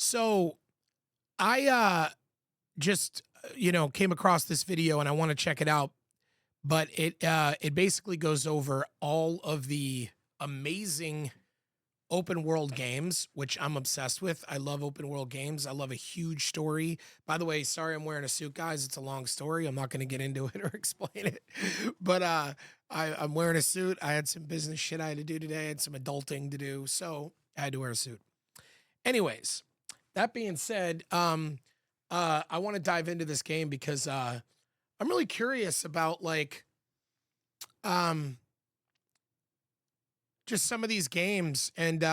So I just came across this video and I want to check it out, but it basically goes over all of the amazing open world games, which I'm obsessed with. I love open world games. I love a huge story. By the way, sorry I'm wearing a suit, guys. It's a long story. I'm not going to get into it or explain it. But I'm wearing a suit. I had some business shit I had to do today. I had some adulting to do, so I had to wear a suit. Anyways, that being said, I want to dive into this game because I'm really curious about um just some of these games and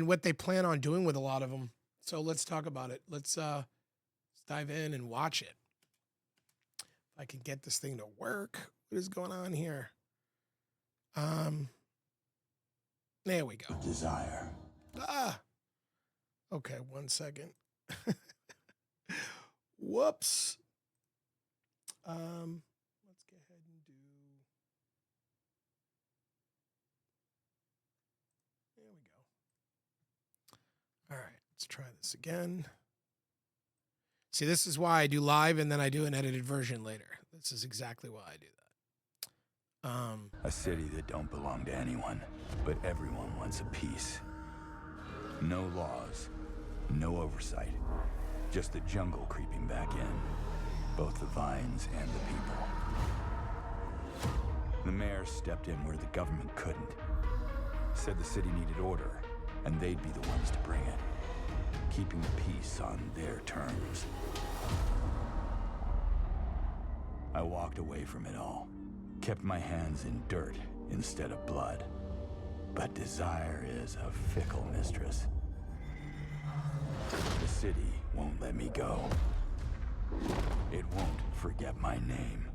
what they plan on doing with a lot of them. So let's talk about it. Let's dive in and watch it. If I can get this thing to work. What is going on here? There we go. Desire. Okay, 1 second. Whoops. Let's go ahead and do. There we go. All right, let's try this again. See, this is why I do live and then I do an edited version later. This is exactly why I do that. A city that don't belong to anyone, but everyone wants a piece. No laws, no oversight. Just the jungle creeping back in. Both the vines and the people. The mayor stepped in where the government couldn't. Said the city needed order, and they'd be the ones to bring it. Keeping the peace on their terms. I walked away from it all. Kept my hands in dirt instead of blood. But desire is a fickle mistress. The city won't let me go. It won't forget my name.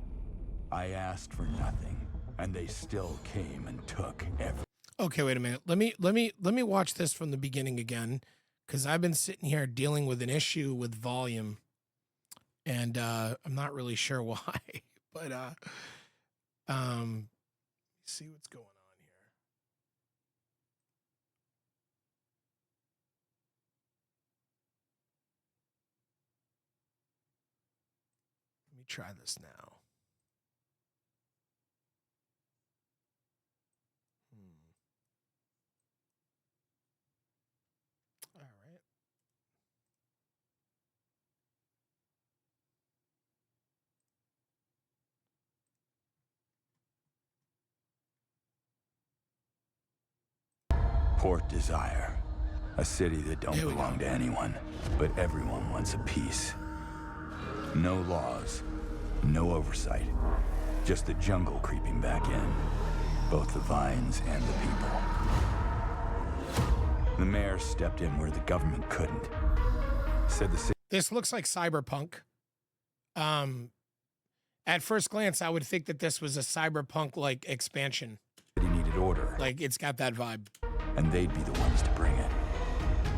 I asked for nothing, and they still came and took everything. Okay, wait a minute. Let me watch this from the beginning again, because I've been sitting here dealing with an issue with volume, and I'm not really sure why. But see what's going on here. Let me try this now. All right. Port Desire. A city that don't belong to anyone, but everyone wants a piece. No laws, no oversight. Just the jungle creeping back in. Both the vines and the people. The mayor stepped in where the government couldn't. Said the city. This looks like Cyberpunk. At first glance, I would think that this was a Cyberpunk like expansion. City needed order. Like it's got that vibe. And they'd be the ones to bring it.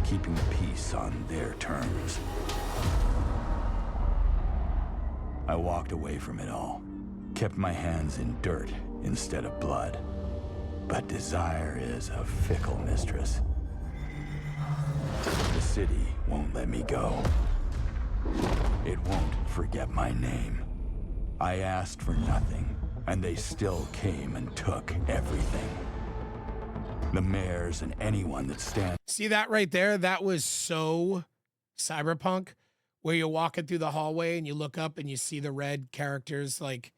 Keeping the peace on their terms. I walked away from it all. Kept my hands in dirt instead of blood. But desire is a fickle mistress. The city won't let me go. It won't forget my name. I asked for nothing, and they still came and took everything. The mayors and anyone that stands. See that right there? That was so Cyberpunk, where you're walking through the hallway and you look up and you see the red characters. Like,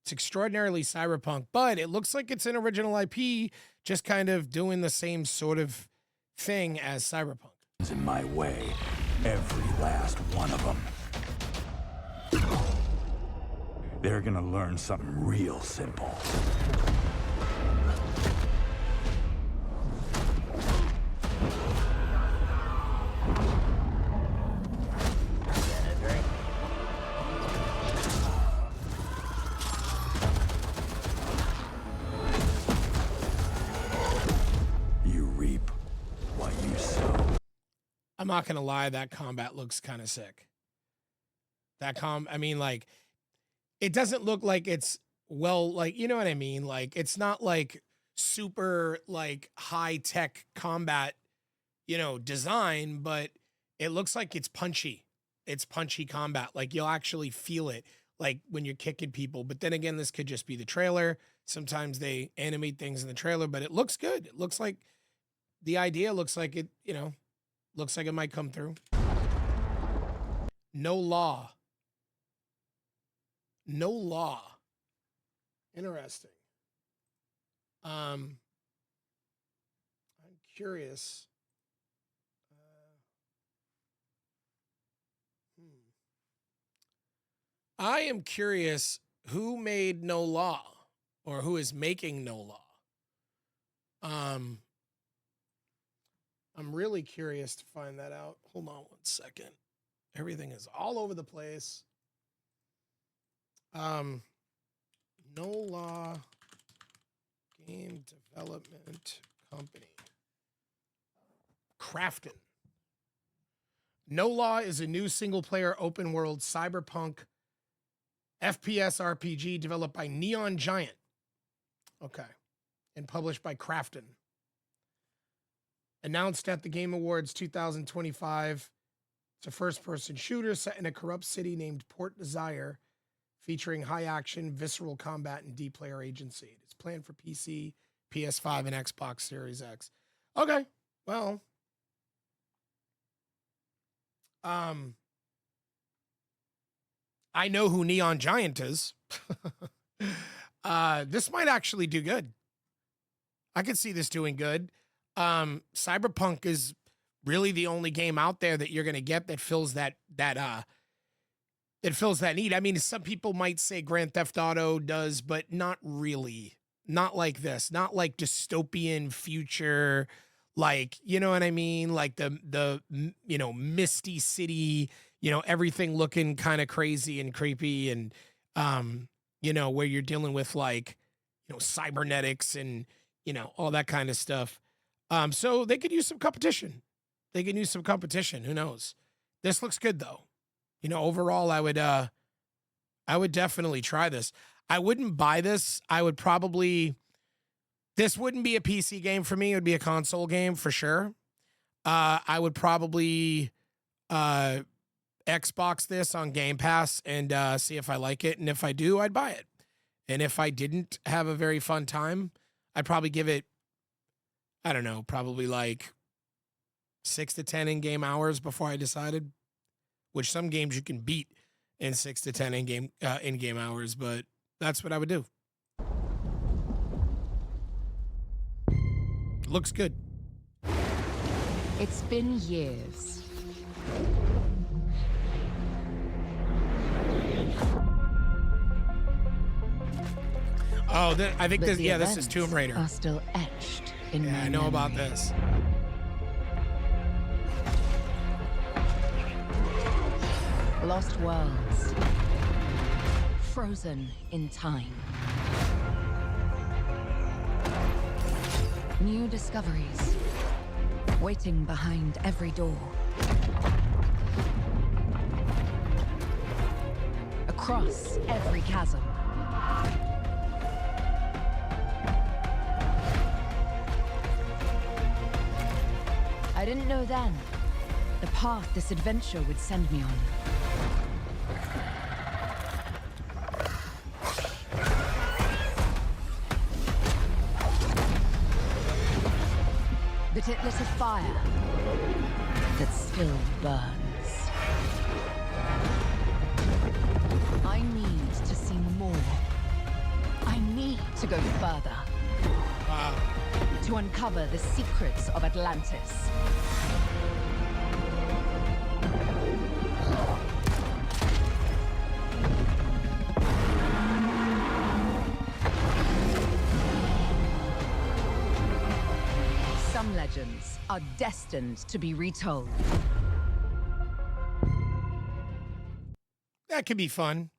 it's extraordinarily Cyberpunk, but it looks like it's an original IP, just kind of doing the same sort of thing as Cyberpunk. In my way, every last one of them. They're gonna learn something real simple. You reap what you sow. I'm not gonna lie, that combat looks kind of sick. I mean, like, it doesn't look like it's like, you know what I mean? Like, it's not like super like high tech combat, design, but It looks like it's punchy. It's punchy combat. Like you'll actually feel it like when you're kicking people. But then again, this could just be the trailer. Sometimes they animate things in the trailer, but it looks good. It looks like the idea looks like it, looks like it might come through. No law. No law. Interesting. I'm curious. I am curious who made No Law or who is making No Law. I'm really curious to find that out. Hold on 1 second. Everything is all over the place. No Law Game Development Company. Crafton. No Law is a new single-player open-world cyberpunk FPS RPG developed by Neon Giant. Okay. And published by Crafton. Announced at the Game Awards 2025. It's a first-person shooter set in a corrupt city named Port Desire, featuring high-action, visceral combat, and deep-player agency. It is planned for PC, PS5, and Xbox Series X. Okay. Well. I know who Neon Giant is. This might actually do good. I could see this doing good. Cyberpunk is really the only game out there that you're going to get that fills that need. I mean, some people might say Grand Theft Auto does, but not really. Not like this. Not like dystopian future, like, you know what I mean? Like the misty city, everything looking kind of crazy and creepy, and where you're dealing with like, cybernetics and all that kind of stuff. So they could use some competition. Who knows? This looks good though. Overall, I would definitely try this. I wouldn't buy this. This wouldn't be a PC game for me. It would be a console game for sure. I would probably Xbox this on Game Pass and see if I like it. And if I do, I'd buy it. And if I didn't have a very fun time, I'd probably give it, I don't know, probably like 6 to 10 in-game hours before I decided. Which some games you can beat in 6 to 10 in-game hours, but that's what I would do. Looks good. It's been years. Oh, I think But this. the Yeah, this is events Tomb Raider. Are still etched in Yeah, my I know about memory. this. Lost worlds. Frozen in time. New discoveries. Waiting behind every door. Across every chasm. I didn't know then the path this adventure would send me on. But it lit a fire that still burns. I need to see more. I need to go further. Wow. To uncover the secrets of Atlantis. Some legends are destined to be retold. That could be fun.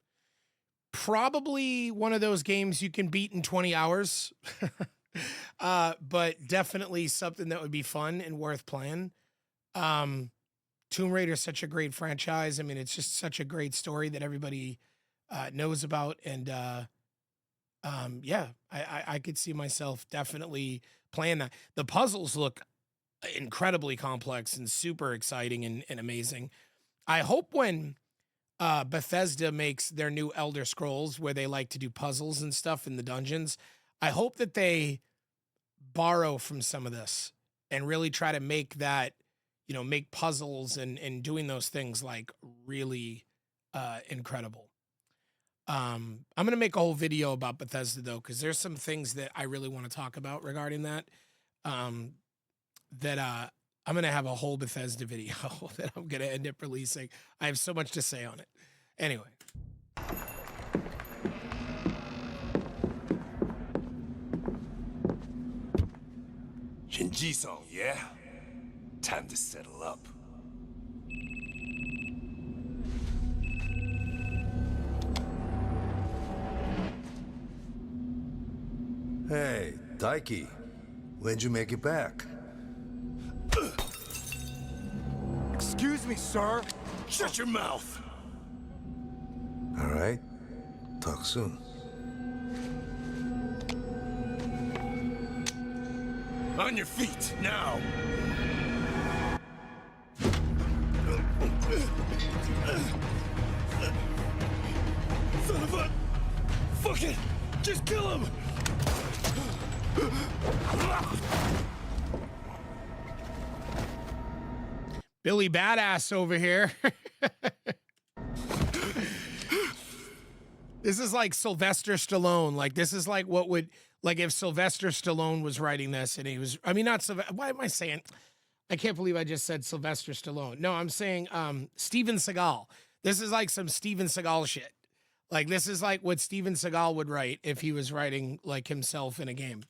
Probably one of those games you can beat in 20 hours. But definitely something that would be fun and worth playing. Tomb Raider is such a great franchise. I mean, it's just such a great story that everybody knows about. And yeah, I could see myself definitely playing that. The puzzles look incredibly complex and super exciting and amazing. I hope when Bethesda makes their new Elder Scrolls, where they like to do puzzles and stuff in the dungeons, I hope that they borrow from some of this and really try to make that, you know, make puzzles and doing those things like really incredible. I'm going to make a whole video about Bethesda though, because there's some things that I really want to talk about regarding that. I'm going to have a whole Bethesda video that I'm going to end up releasing. I have so much to say on it. Anyway. Shinji-san, yeah? Time to settle up. Hey, Daiki. When'd you make it back? Excuse me, sir. Shut your mouth. All right. Talk soon. On your feet, now. Son of a... Fuck it! Just kill him! Billy Badass over here. This is like Sylvester Stallone. Like, this is like what would, like if Sylvester Stallone was writing this and he was, I mean, not Sylvester, why am I saying, I can't believe I just said Sylvester Stallone. No, I'm saying Steven Seagal. This is like some Steven Seagal shit. Like, this is like what Steven Seagal would write if he was writing like himself in a game.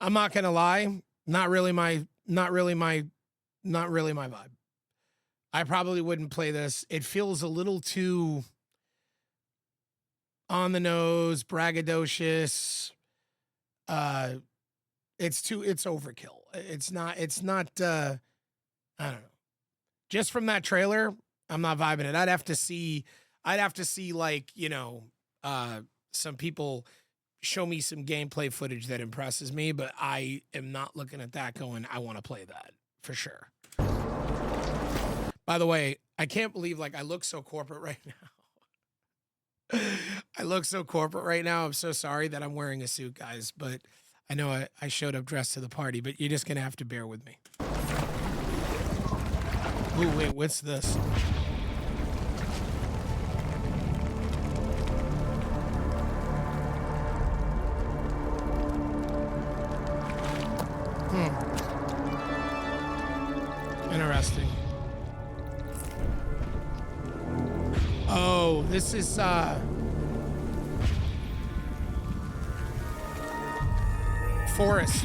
I'm not gonna lie, not really my vibe. I probably wouldn't play this. It feels a little too on the nose, braggadocious. It's overkill. It's not, I don't know. Just from that trailer, I'm not vibing it. I'd have to see like, you know, some people show me some gameplay footage that impresses me, but I am not looking at that going, I want to play that for sure. By the way, I can't believe, like, I look so corporate right now. I look so corporate right now. I'm so sorry that I'm wearing a suit, guys, but I know I showed up dressed to the party, but you're just going to have to bear with me. Ooh, wait, what's this? Interesting. Oh, this is Forest.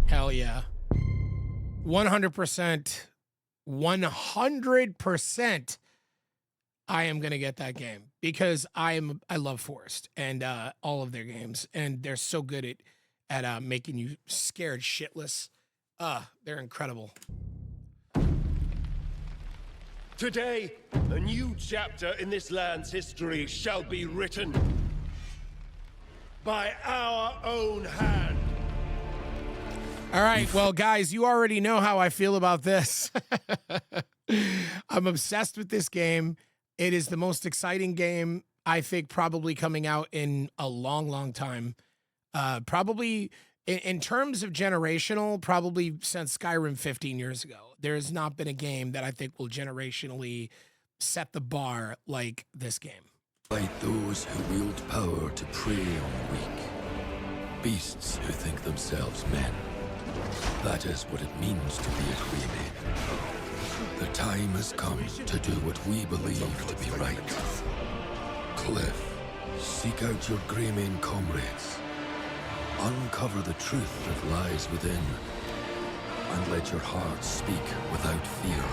Hell yeah. 100%. 100%. I am going to get that game because I love Forest and all of their games, and they're so good at making you scared shitless. They're incredible. Today, a new chapter in this land's history shall be written by our own hand. All right, well, guys, you already know how I feel about this. I'm obsessed with this game. It is the most exciting game, I think, probably coming out in a long, long time. Probably, in terms of generational, probably since Skyrim 15 years ago. There has not been a game that I think will generationally set the bar like this game. Fight those who wield power to prey on the weak. Beasts who think themselves men. That is what it means to be a Freeman. The time has come to do what we believe to be right. Cliff, seek out your Greymane comrades. Uncover the truth that lies within. And let your heart speak without fear.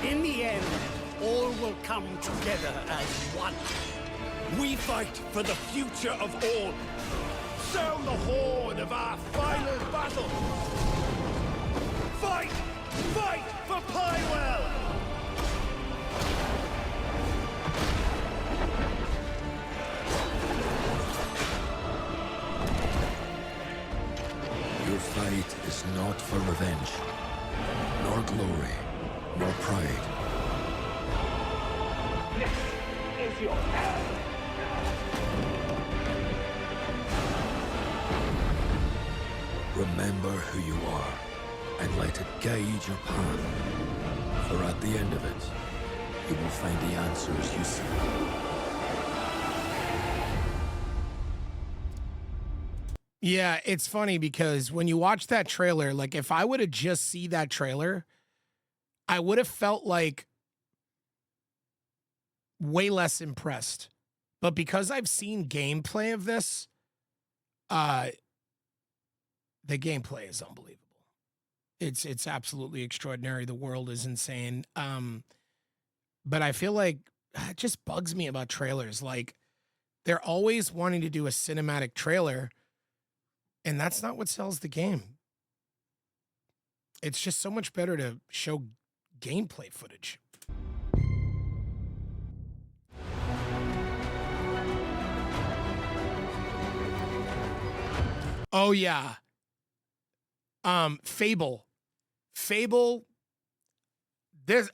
In the end, all will come together as one. We fight for the future of all. Sound the horn of our final battle. Fight! Fight for Pywell! Your fight is not for revenge, nor glory, nor pride. This is your path. Remember who you are, and let it guide your path. For at the end of it, you will find the answers you seek. Yeah, it's funny because when you watch that trailer, like if I would have just see that trailer, I would have felt like way less impressed. But because I've seen gameplay of this, the gameplay is unbelievable. It's absolutely extraordinary. The world is insane. But I feel like it just bugs me about trailers. Like they're always wanting to do a cinematic trailer, and that's not what sells the game. It's just so much better to show gameplay footage. Oh yeah. Fable.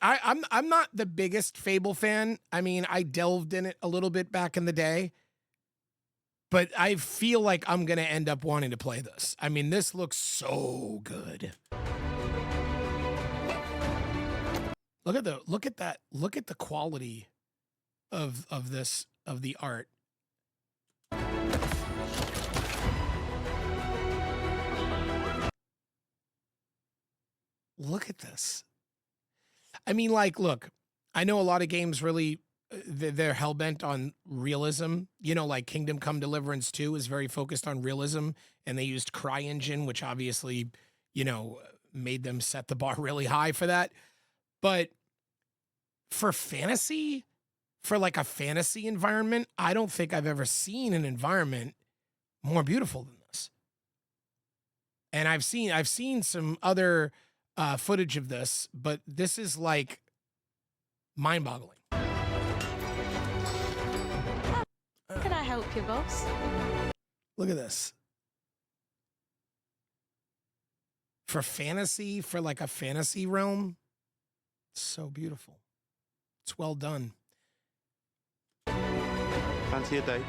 I'm not the biggest Fable fan. I mean, I delved in it a little bit back in the day, but I feel like I'm gonna end up wanting to play this. I mean, this looks so good. Look at that. Look at the quality of the art. Look at this. I mean, like, look, I know a lot of games really, they're hell-bent on realism. You know, like Kingdom Come Deliverance 2 is very focused on realism, and they used CryEngine, which obviously, you know, made them set the bar really high for that. But for fantasy, for like a fantasy environment, I don't think I've ever seen an environment more beautiful than this. And I've seen some other footage of this, but this is like mind-boggling. Can I help you, boss? Look at this. For fantasy, for like a fantasy realm, it's so beautiful. It's well done. Fancy a date?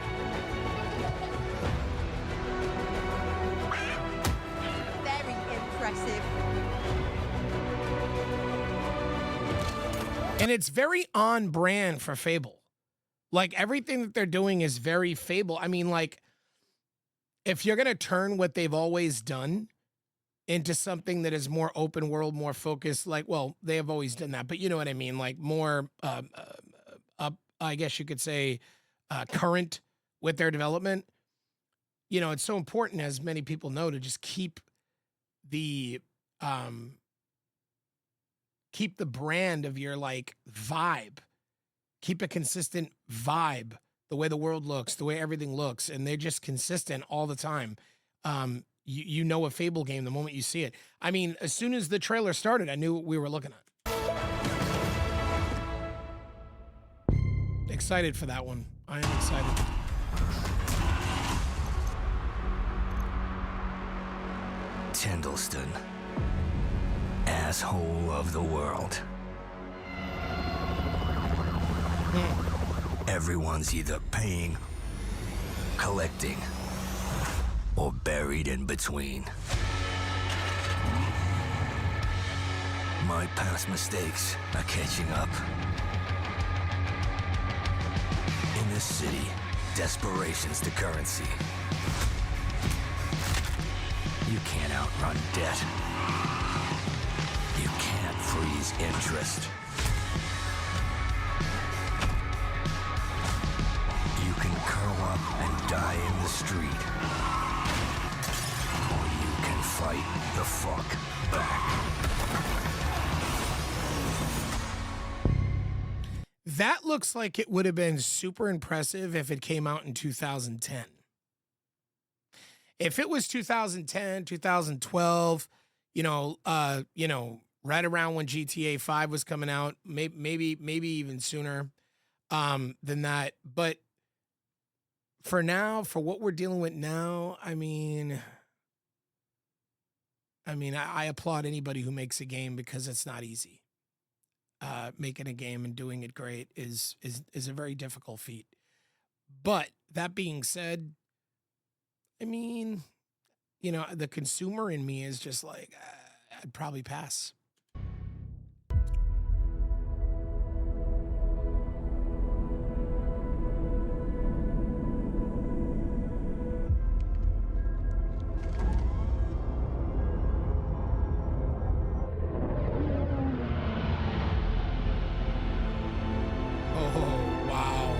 Very impressive. And it's very on brand for Fable. Like everything that they're doing is very Fable. I mean, like, if you're going to turn what they've always done into something that is more open world, more focused, like, well, they have always done that, but you know what I mean? Like more, I guess you could say, current with their development. You know, it's so important, as many people know, to just keep the brand of your like vibe, keep a consistent vibe, the way the world looks, the way everything looks, and they're just consistent all the time. You know a Fable game the moment you see it. I mean, as soon as the trailer started, I knew what we were looking at. Excited for that one. I am excited. Tindleston, asshole of the world. Everyone's either paying, collecting, or buried in between. My past mistakes are catching up. In this city, desperation's the currency. You can't outrun debt. You can't freeze interest. You can curl up and die in the street. Or you can fight the fuck back. That looks like it would have been super impressive if it came out in 2010. If it was 2010, 2012, right around when GTA 5 was coming out, maybe even sooner than that. But for now, for what we're dealing with now, I applaud anybody who makes a game because it's not easy. Making a game and doing it great is a very difficult feat. But that being said, the consumer in me is just like, I'd probably pass. Oh, wow.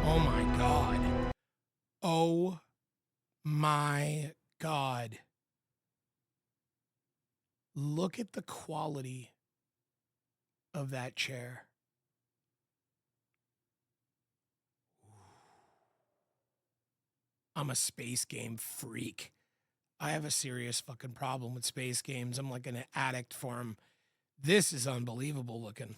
Oh my God. Oh my God. Look at the quality of that chair. I'm a space game freak. I have a serious fucking problem with space games. I'm like an addict for them. This is unbelievable looking.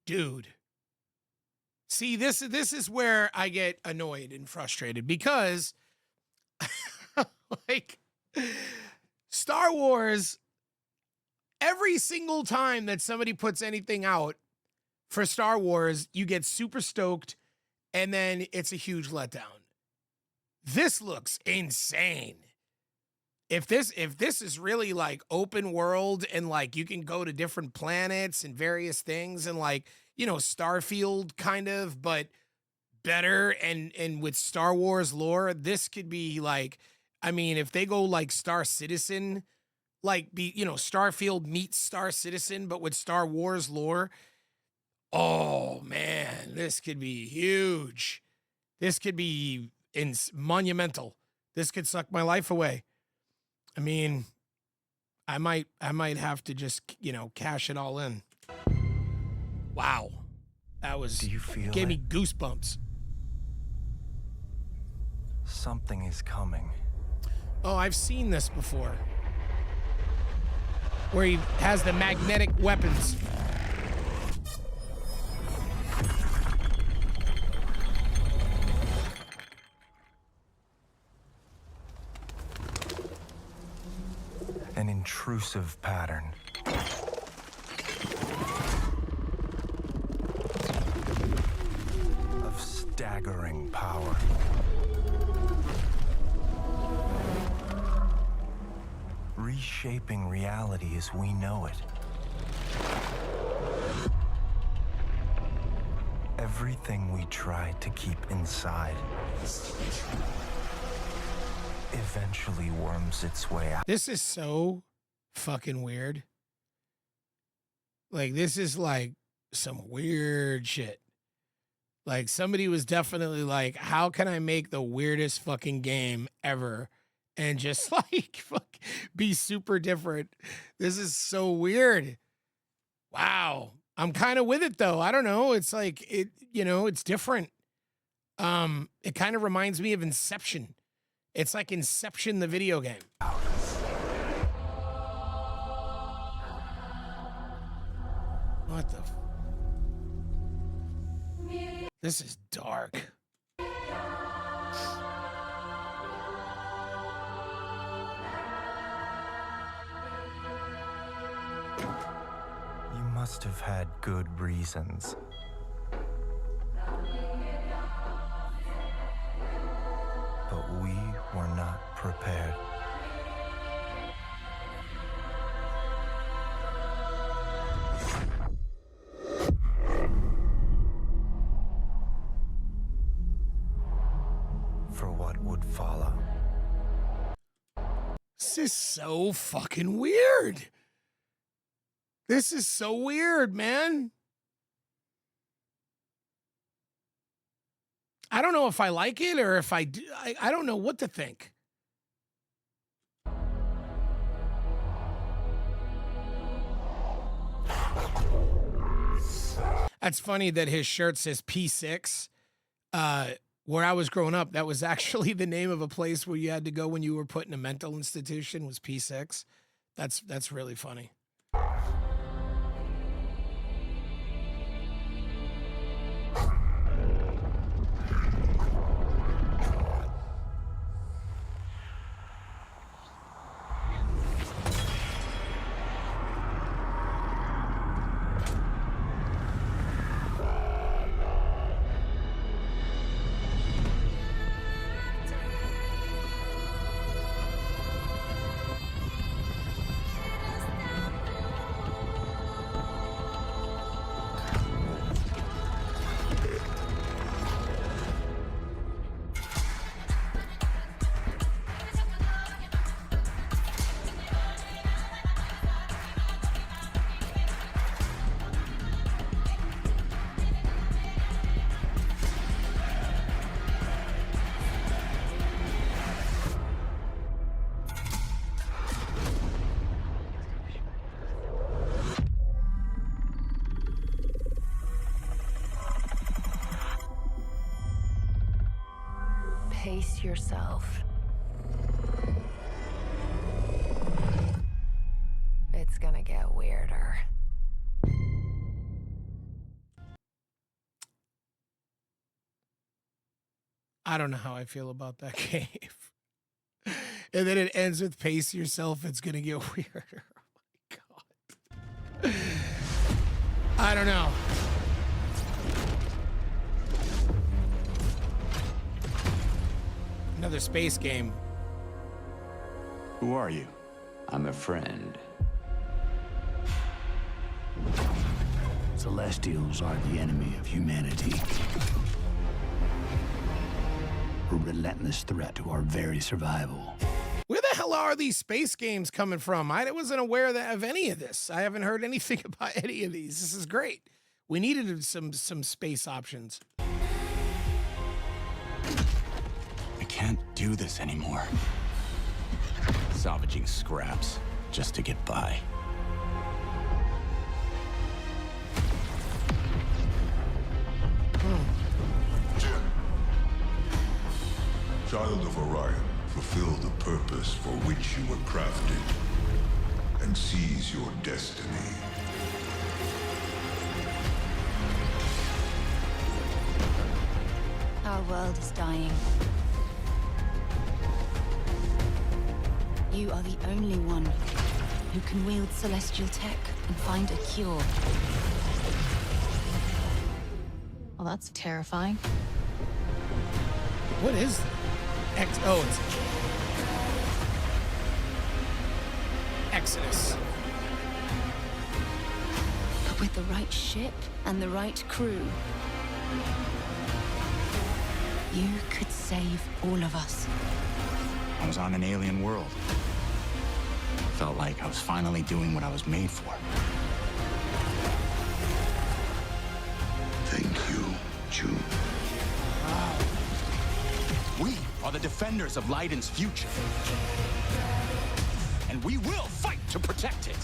Dude. See, this is where I get annoyed and frustrated because like Star Wars, every single time that somebody puts anything out for Star Wars, you get super stoked and then it's a huge letdown. This looks insane. If this is really like open world and like you can go to different planets and various things and like, Starfield kind of, but better and with Star Wars lore, this could be like, if they go like Star Citizen, like Starfield meets Star Citizen, but with Star Wars lore, oh man, this could be huge. This could be monumental. This could suck my life away. I might have to just, cash it all in. Wow. That was, Do you feel gave me it? goosebumps. Something is coming. Oh, I've seen this before. Where he has the magnetic weapons. An intrusive pattern. Of staggering power. Reshaping reality as we know it. Everything we tried to keep inside eventually worms its way out. This is so fucking weird. Like, this is like some weird shit. Like somebody was definitely like, how can I make the weirdest fucking game ever? And just like fuck, be super different. This is so weird. Wow. I'm kind of with it though. I don't know. It's like it, it's different. It kind of reminds me of Inception. It's like Inception, the video game. What the? This is dark. You must have had good reasons. But we were not prepared. For what would follow. This is so fucking weird. This is so weird, man. I don't know if I like it or if I do. I don't know what to think. That's funny that his shirt says P6. Where I was growing up, that was actually the name of a place where you had to go when you were put in a mental institution was P6. That's really funny. Pace yourself. It's gonna get weirder. I don't know how I feel about that game. And then it ends with pace yourself. It's gonna get weirder. Oh my God. I don't know. Another space game. Who are you? I'm a friend. Celestials are the enemy of humanity. A relentless threat to our very survival. Where the hell are these space games coming from? I wasn't aware of any of this. I haven't heard anything about any of these. This is great. We needed some space options. I can't do this anymore. Salvaging scraps just to get by. Child of Orion, fulfill the purpose for which you were crafted, and seize your destiny. Our world is dying. You are the only one who can wield celestial tech and find a cure. Well, that's terrifying. What is that? It's Exodus. But with the right ship and the right crew, you could save all of us. I was on an alien world. Felt like I was finally doing what I was made for. Thank you, June. are the defenders of Leiden's future. And we will fight to protect it.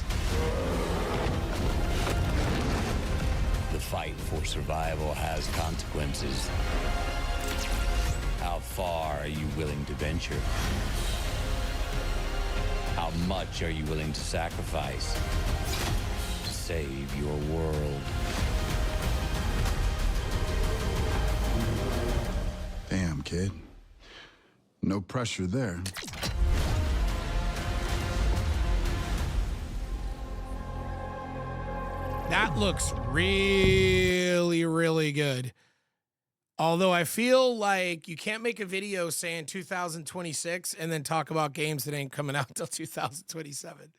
The fight for survival has consequences. How far are you willing to venture? How much are you willing to sacrifice to save your world? Damn, kid. No pressure there. That looks really, really good. Although I feel like you can't make a video saying 2026 and then talk about games that ain't coming out until 2027.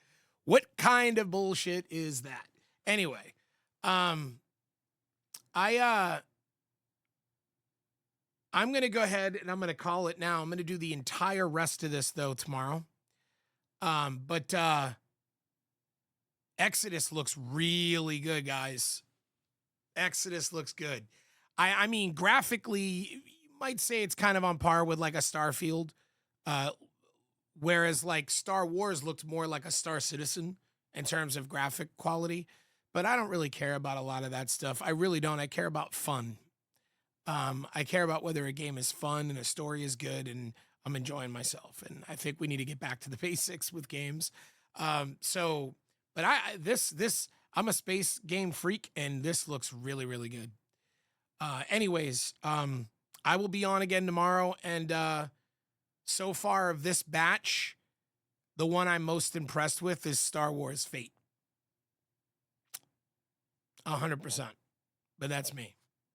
What kind of bullshit is that? Anyway, I'm going to go ahead and I'm going to call it now. I'm going to do the entire rest of this though tomorrow. But Exodus looks really good, guys. Exodus looks good. I mean, graphically, you might say it's kind of on par with like a Starfield, whereas like Star Wars looked more like a Star Citizen in terms of graphic quality. But I don't really care about a lot of that stuff. I really don't. I care about fun. I care about whether a game is fun and a story is good and I'm enjoying myself. And I think we need to get back to the basics with games. But I'm a space game freak and this looks really, really good. Anyways, I will be on again tomorrow. And so far of this batch, the one I'm most impressed with is Star Wars Fate. 100%. But that's me.